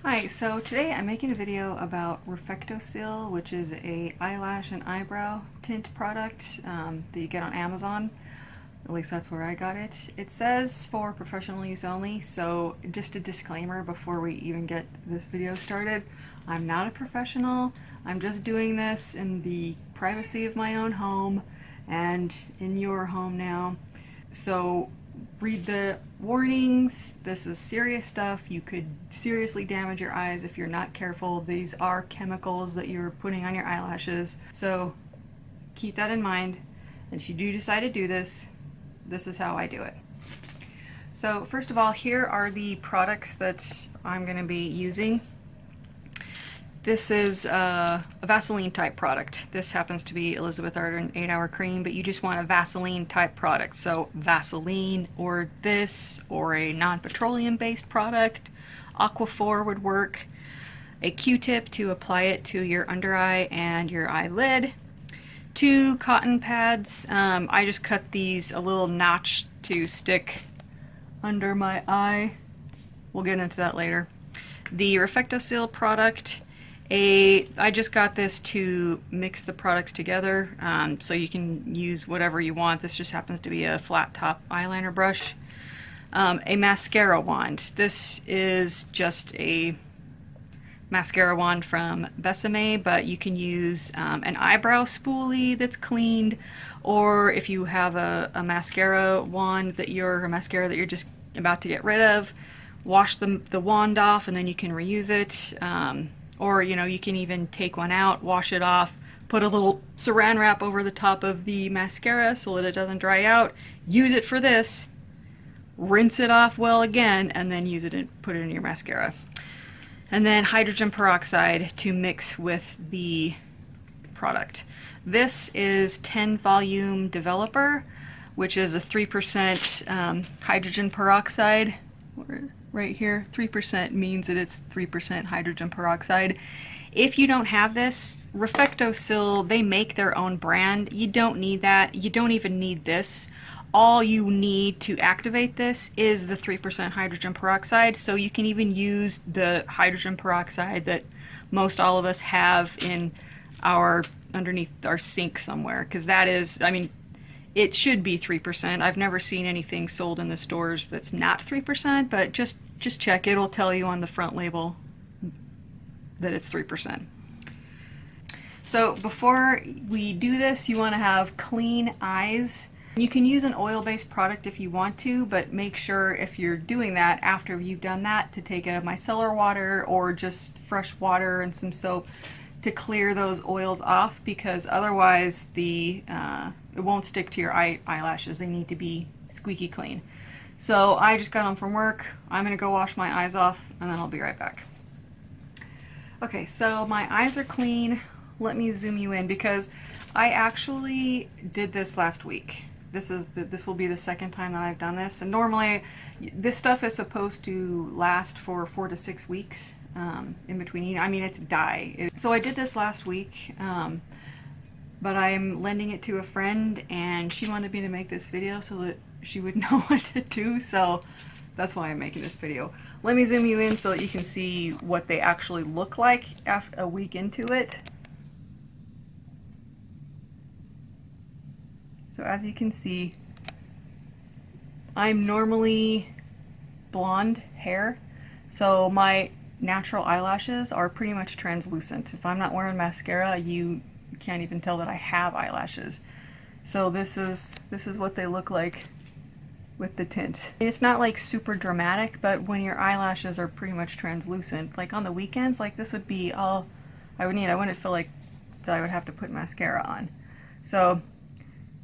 Hi, so today I'm making a video about Refectosil, which is a eyelash and eyebrow tint product that you get on Amazon. At least that's where I got it. It says for professional use only, so just a disclaimer before we even get this video started. I'm not a professional. I'm just doing this in the privacy of my own home and in your home now. So read the warnings. This is serious stuff. You could seriously damage your eyes if you're not careful. These are chemicals that you're putting on your eyelashes. So keep that in mind. And if you do decide to do this, this is how I do it. So first of all, here are the products that I'm going to be using. This is a Vaseline type product. This happens to be Elizabeth Arden 8-Hour Cream, but you just want a Vaseline type product. So Vaseline or this, or a non-petroleum based product. Aquaphor would work. A Q-tip to apply it to your under eye and your eyelid. 2 cotton pads. I just cut these a little notch to stick under my eye. We'll get into that later. The Refectosil product. I just got this to mix the products together, so you can use whatever you want. This just happens to be a flat top eyeliner brush. A mascara wand. This is just a mascara wand from Besame, but you can use an eyebrow spoolie that's cleaned, or if you have a mascara wand that you're just about to get rid of, wash the wand off and then you can reuse it. Or, you know, you can even take one out, wash it off, put a little saran wrap over the top of the mascara so that it doesn't dry out, use it for this, rinse it off well again, and then use it and put it in your mascara. And then hydrogen peroxide to mix with the product. This is 10 volume developer, which is a 3% hydrogen peroxide. Right here, 3% means that it's 3% hydrogen peroxide. If you don't have this, Refectosil, they make their own brand. You don't need that. You don't even need this. All you need to activate this is the 3% hydrogen peroxide, so you can even use the hydrogen peroxide that most all of us have in underneath our sink somewhere, because that is, I mean, it should be 3%. I've never seen anything sold in the stores that's not 3%, but just check. It'll tell you on the front label that it's 3%. So before we do this, you want to have clean eyes. You can use an oil-based product if you want to, but make sure if you're doing that, after you've done that, to take a micellar water or just fresh water and some soap to clear those oils off, because otherwise it won't stick to your eyelashes. They need to be squeaky clean. So I just got home from work. I'm gonna go wash my eyes off and then I'll be right back. Okay, so my eyes are clean. Let me zoom you in because I actually did this last week. This will be the second time that I've done this, and normally this stuff is supposed to last for 4 to 6 weeks in between. I mean, it's dye. So I did this last week, but I'm lending it to a friend and she wanted me to make this video so that she would know what to do, so that's why I'm making this video. Let me zoom you in so that you can see what they actually look like after a week into it. So as you can see, I'm normally blonde hair, so my natural eyelashes are pretty much translucent. If I'm not wearing mascara, you can't even tell that I have eyelashes. So this is what they look like with the tint. It's not like super dramatic, but when your eyelashes are pretty much translucent, like on the weekends, like this would be all I would need. I wouldn't feel like that I would have to put mascara on. So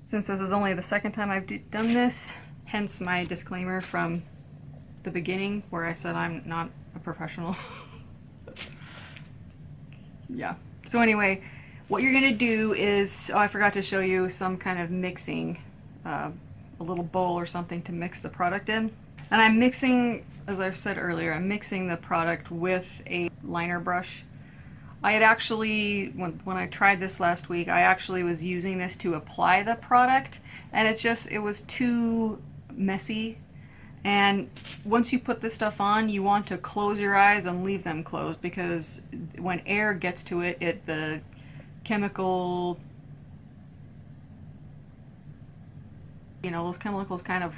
since this is only the second time I've done this, hence my disclaimer from the beginning where I said I'm not a professional. Yeah. So anyway, what you're gonna do is, oh, I forgot to show you some kind of mixing, a little bowl or something to mix the product in. And I'm mixing, as I said earlier, I'm mixing the product with a liner brush. I had actually, when I tried this last week, I actually was using this to apply the product, and it was too messy And once you put this stuff on, you want to close your eyes and leave them closed, because when air gets to it, the chemical, those chemicals kind of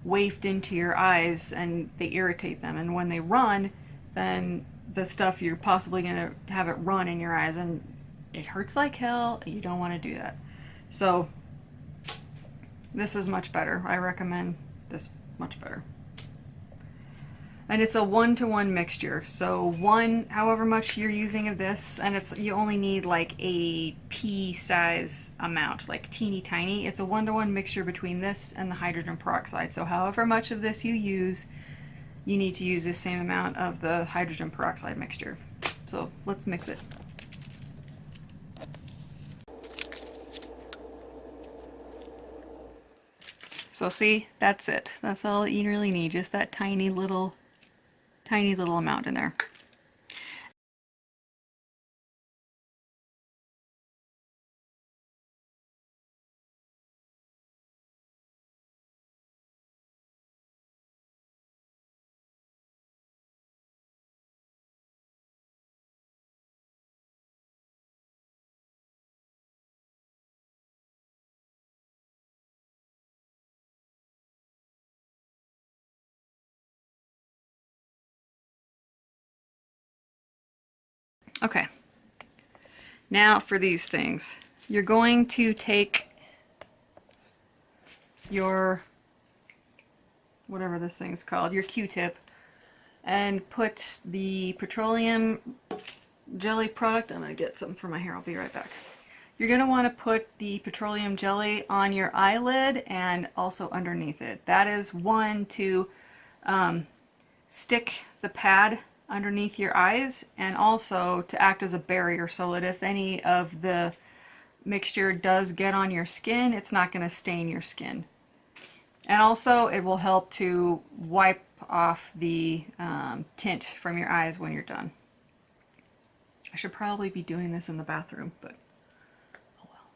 waft into your eyes and they irritate them. And when they run, then the stuff, you're possibly going to have it run in your eyes, and it hurts like hell. You don't want to do that. So this is much better. I recommend this much better. And it's a 1-to-1 mixture. So however much you're using of this, and you only need like a pea size amount, like teeny tiny. It's a 1-to-1 mixture between this and the hydrogen peroxide. So however much of this you use, you need to use the same amount of the hydrogen peroxide mixture. So let's mix it. So see, that's it. That's all you really need, just that tiny little amount in there. Okay. Now for these things. You're going to take your, whatever this thing's called, your Q-tip, and put the petroleum jelly product. I'm going to get something for my hair. I'll be right back. You're going to want to put the petroleum jelly on your eyelid and also underneath it. That is one, to stick the pad underneath your eyes, and also to act as a barrier so that if any of the mixture does get on your skin, it's not going to stain your skin. And also it will help to wipe off the tint from your eyes when you're done. I should probably be doing this in the bathroom, but oh well.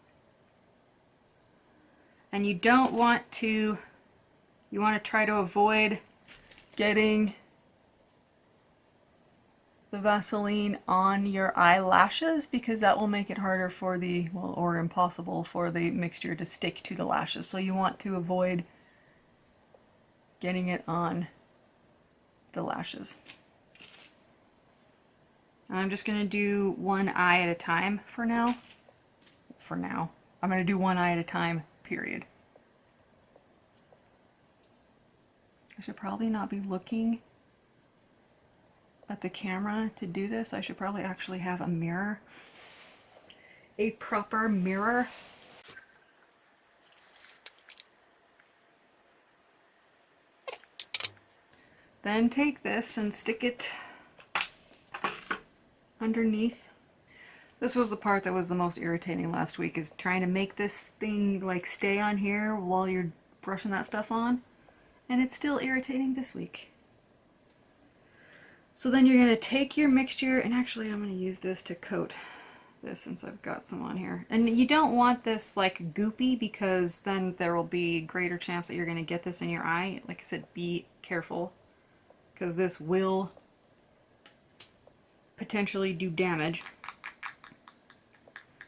And you want to try to avoid getting the Vaseline on your eyelashes, because that will make it harder for or impossible for the mixture to stick to the lashes. So you want to avoid getting it on the lashes. And I'm just going to do one eye at a time for now. I'm going to do one eye at a time, period. I should probably not be looking at the camera to do this. I should probably actually have a mirror. A proper mirror. Then take this and stick it underneath. This was the part that was the most irritating last week, is trying to make this thing like stay on here while you're brushing that stuff on. And it's still irritating this week. So then you're going to take your mixture, and actually I'm going to use this to coat this since I've got some on here. And you don't want this like goopy, because then there will be greater chance that you're going to get this in your eye. Like I said, be careful, because this will potentially do damage.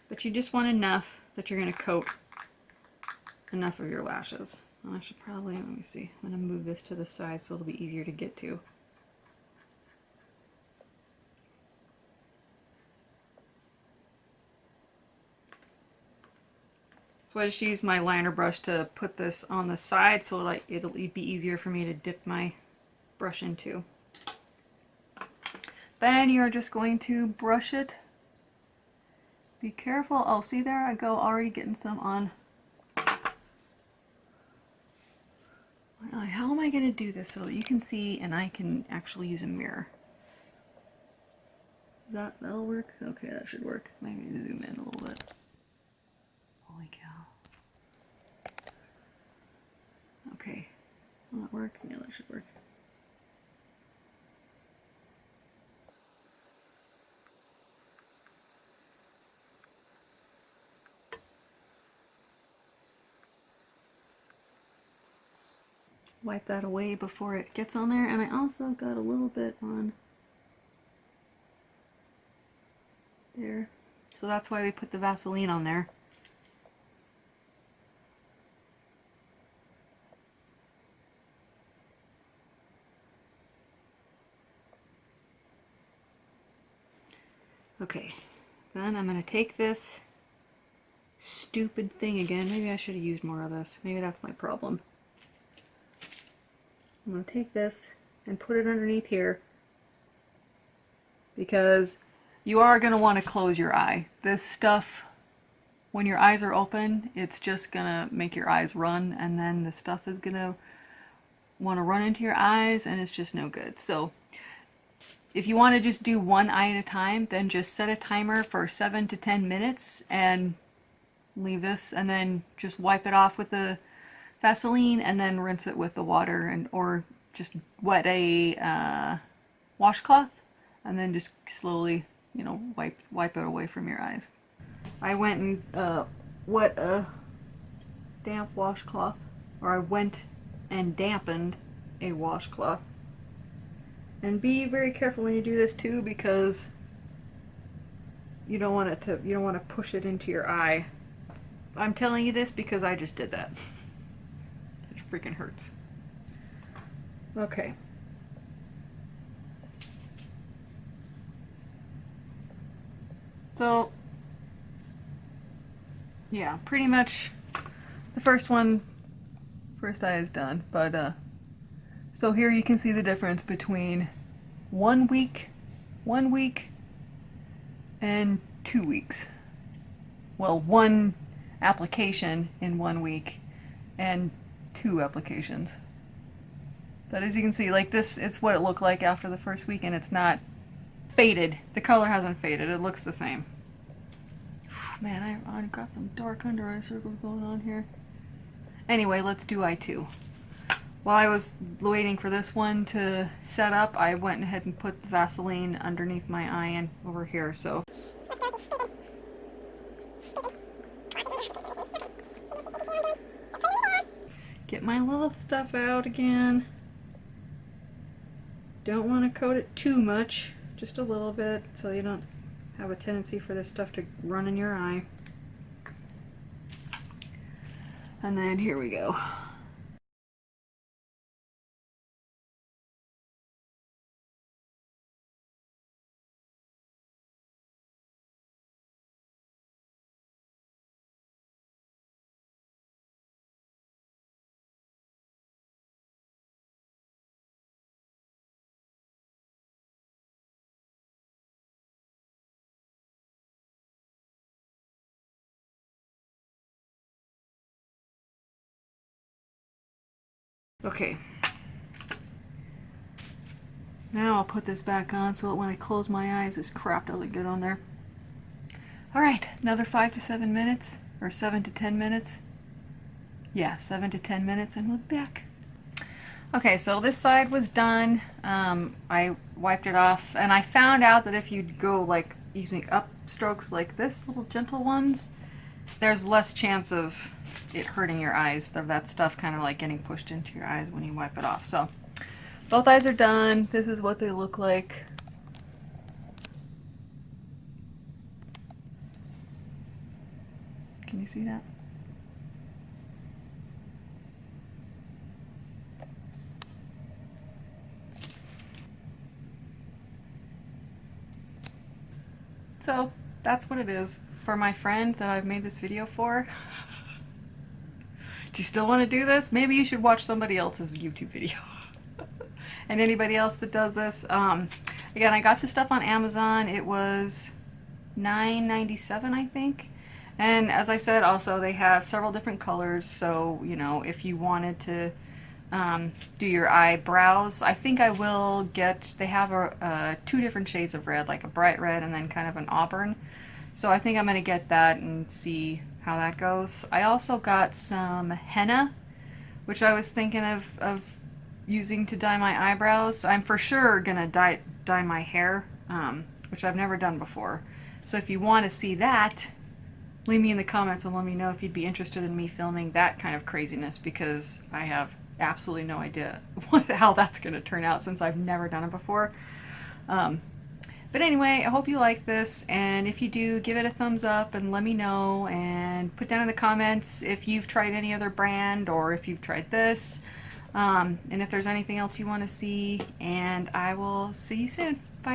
But you just want enough that you're going to coat enough of your lashes. I should probably, let me see, I'm going to move this to the side so it'll be easier to get to. So I just use my liner brush to put this on the side so like it'll be easier for me to dip my brush into. Then you're just going to brush it. Be careful. Oh, see there? I go already getting some on. How am I going to do this so that you can see and I can actually use a mirror? That'll work? Okay, that should work. Maybe zoom in a little bit. Holy cow. Okay. Will that work? Yeah, that should work. wipe that away before it gets on there. And I also got a little bit on there. So that's why we put the Vaseline on there. Okay, then I'm going to take this stupid thing again. Maybe I should have used more of this. Maybe that's my problem. I'm going to take this and put it underneath here because you are going to want to close your eye. This stuff, when your eyes are open, it's just going to make your eyes run, and then the stuff is going to want to run into your eyes, and it's just no good. So if you want to just do one eye at a time, then just set a timer for 7 to 10 minutes and leave this, and then just wipe it off with the Vaseline and then rinse it with the water, and or just wet a washcloth and then just slowly, you know, wipe it away from your eyes. I went and wet a damp washcloth, or I went and dampened a washcloth. And be very careful when you do this too, because you don't want to push it into your eye. I'm telling you this because I just did that. It freaking hurts. Okay. So yeah, pretty much the first eye is done, but so here you can see the difference between 1 week, and 2 weeks. Well, one application in 1 week and 2 applications. But as you can see, like this, it's what it looked like after the first week, and it's not faded. The color hasn't faded. It looks the same. Man, I've got some dark under eye circles going on here. Anyway, let's do eye 2. While I was waiting for this one to set up, I went ahead and put the Vaseline underneath my eye and over here, so. Get my little stuff out again. Don't want to coat it too much, just a little bit, so you don't have a tendency for this stuff to run in your eye. And then here we go. Okay. Now I'll put this back on so that when I close my eyes, this crap doesn't get on there. Alright, another 5 to 7 minutes, or 7 to 10 minutes. Yeah, 7 to 10 minutes and we'll be back. Okay, so this side was done. I wiped it off, and I found out that if you go like using up strokes like this, little gentle ones, there's less chance of it hurting your eyes, that stuff kind of like getting pushed into your eyes when you wipe it off. So both eyes are done. This is what they look like. Can you see that? So that's what it is. For my friend that I've made this video for, do you still want to do this? Maybe you should watch somebody else's YouTube video. And anybody else that does this, again, I got this stuff on Amazon. It was $9.97, I think. And as I said, also they have several different colors, so you know, if you wanted to do your eyebrows, I think I will get, they have 2 different shades of red, like a bright red and then kind of an auburn. So I think I'm going to get that and see how that goes. I also got some henna, which I was thinking of using to dye my eyebrows. I'm for sure going to dye my hair, which I've never done before. So if you want to see that, leave me in the comments and let me know if you'd be interested in me filming that kind of craziness, because I have absolutely no idea how that's going to turn out since I've never done it before. Um, but anyway, I hope you like this, and if you do, give it a thumbs up and let me know, and put down in the comments if you've tried any other brand or if you've tried this, and if there's anything else you want to see, and I will see you soon. Bye.